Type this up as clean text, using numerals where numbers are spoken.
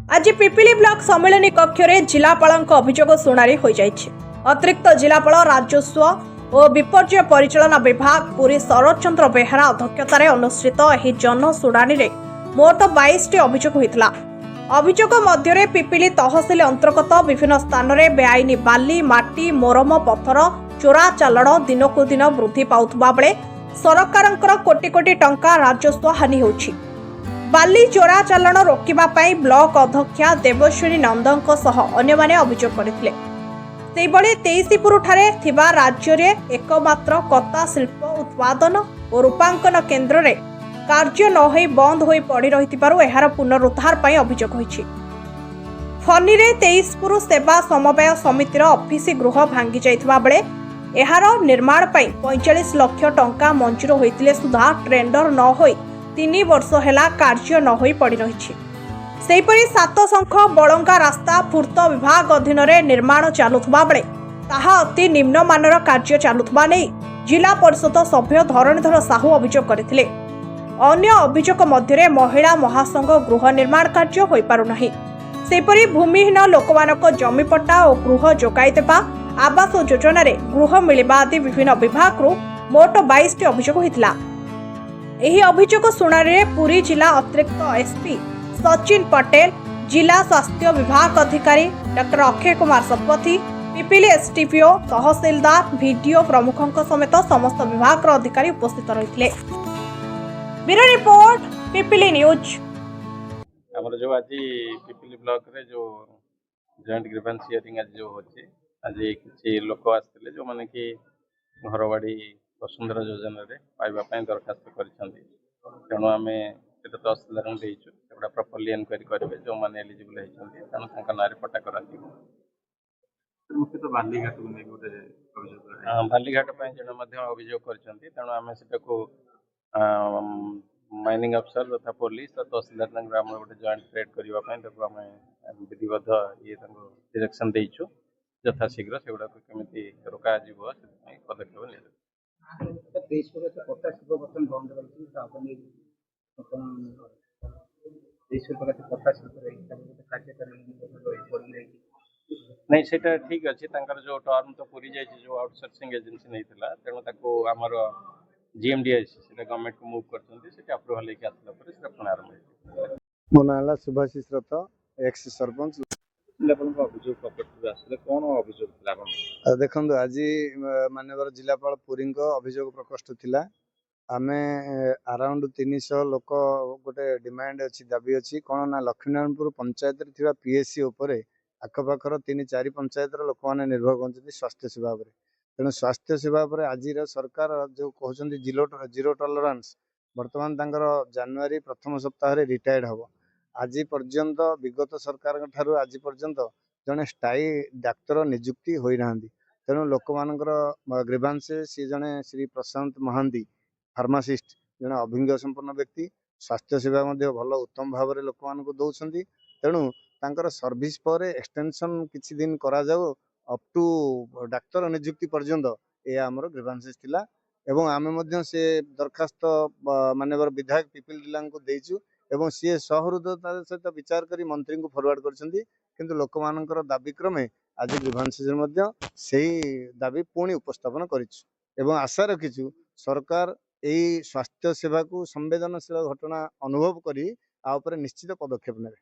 आज पिपिली ब्लॉक सम्मेलन कक्ष में जिलापाल अभियोग शुणाणी हो जाइए। अतिरिक्त जिलापाल राजस्व और विपर्य परिचालना विभाग पुरी शरद चंद्र बेहेरा अध्यक्षतार अनुष्ठित यह जनशुणाणी में मोट 22 अभियोग होता। अभियोग मध्य पिपिली तहसिल अंतर्गत विभिन्न स्थान में बेआईन बाली माटी मोरम पत्थर चोरा चालाण दिनकू दिन वृद्धि पाउथबा बेले सरकार कोटी कोटी टंका राजस्व हानि होछि। बाली चोरा चालाण रोकिबा पाई ब्लॉक अध्यक्षा देवश्विनी नंदनक सह अन्य माने अभियोग करथिले। सेबळे 23पुर ठारे थिबा राज्य रे एकमात्र कता शिल्प उत्पादन और रूपांकन केन्द्र रे कार्य न होई बंद होई पड़ी रहितिबारु एहार पुनरुद्धार पाई अभियोग होइछि। फनी रे 23पुर सेवा समवाय समितिर ऑफिस गृह भांगी जाइथिबा बेले एहार निर्माण पाई 45 लाख टंका मंजूर होइतिले सुधा टेंडर न होई 3 वर्ष हेला कार्य न होई पड़ी रहिछि। सेहिपरि 7 शंख बळंगा रास्ता पूर्त विभाग अधीन रे निर्माण चालुथबा बेले ताहा अति निम्नमानर कार्य चालुथबा नै जिला परिषद सभ्य धरणीधर साहू अभियोग करथिले। अन्य अभियोग मध्य महिला महासंघ गृह निर्माण कार्य होई पारु नाही। सेहिपरि भूमिहीन लोकमानक जमीपट्टा और गृह जोगाई देबा आवास योजना रे गृह मिलिबा आदि विभिन्न विभाग मोट 22 अभियोग होइतिला। एही अभियोग शुणाणी पुरी जिला अतिरिक्त एसपी सचिन पटेल, जिला स्वास्थ्य विभाग अधिकारी डॉक्टर अक्षय कुमार शतपथी, पिपिली एसटीपीओ, तहसीलदार, वीडियो प्रमुखों समेत समस्त विभाग अधिकारी उपस्थित रहिथिले। Bureau report Pipili news. हमर जो आज पिपिली ब्लॉक रे जो जॉइंट ग्रीवेंस हियरिंग आज जो होची आज किसी लोक आसते जो माने कि घरबाड़ी वसुंधरा योजना रे पाइबा पई दरखास्त करिसंती। तेणु आम सेटा तहसीलदार देइछु सेटा प्रॉपर्ली इनक्वायरी करेंगे जो माने एलिजिबल होइसंती तेणु तांका नारे पट्टा कराती। मुख्य तो बालीघाट को नहीं गोटे अभियोग बालीघाट पई जण मध्य अभियोग करिसंती। तेणु आम सेटा को माइनिंग अफसर तथा पुलिस तहसीलदार आम गोटे जॉइंट क्रिएट करने विधिबद्ध ये डायरेक्शन देइछु यथाशीघ्र से गुड़ा केमी रोका पदक्षेप लिया। नहीं सेटा ठीक अच्छे जो टर्म तो पूरी जाइए जो आउटसोर्सिंग एजेंसी नहीं था तेणु ताको आमर जीएमडीएस से गवर्नमेंट को मूव करते अप्रूवाल लेके आसला पर से पुनः आरंभ। मो ना सुभाषिष रथ एक्स सरपंच। देखो आज माननीय जिलापाल पुरी अभियोग प्रकोष्ठ थिला। आमे अराउंड 300 लोक गोटे डिमांड अच्छी दाबी अच्छी कौन ना लक्ष्मीनारायणपुर पंचायत रे पीएससी उपरे आखपाखर 3-4 पंचायत लोक मैंने निर्भर कर स्वास्थ्य सेवा पर। तेणु स्वास्थ्य सेवा पर आज सरकार जो कहते जीरो टॉलरेंस बर्तमान जनवरी प्रथम सप्ताह रिटायर्ड हम। आज पर्यंत विगत सरकार ठारू आज पर्यंत जड़े स्थायी डाक्तर नियुक्ति होना। तेणु लोक मानकर ग्रीवांस सी जड़े श्री प्रशांत महांती फार्मासिस्ट जड़े अभिज्ञ संपन्न व्यक्ति स्वास्थ्य सेवा भल उत्तम भाव में लोक मान दौरान। तेणु तांकर सर्विस पर एक्सटेंशन किछि दिन करा जाओ अप टू डाक्तर नियुक्ति पर्यंत यह आमर ग्रीवांसेस थिला। एवं आमे से दरखास्त माननीय विधायक पिपिल जिला को देइछु एवं सी सहृदयता सहित विचार करी मंत्री को फॉरवर्ड करछंती। किंतु लोक मानकर दाबी क्रमे आज ग्रीवांसेस से दाबी पुणी उपस्थापन करिछु एवं आशा रखिछु सरकार यही स्वास्थ्य सेवा को संवेदनशील घटना अनुभव करी आ ऊपर निश्चित पदक्षेप नेबे।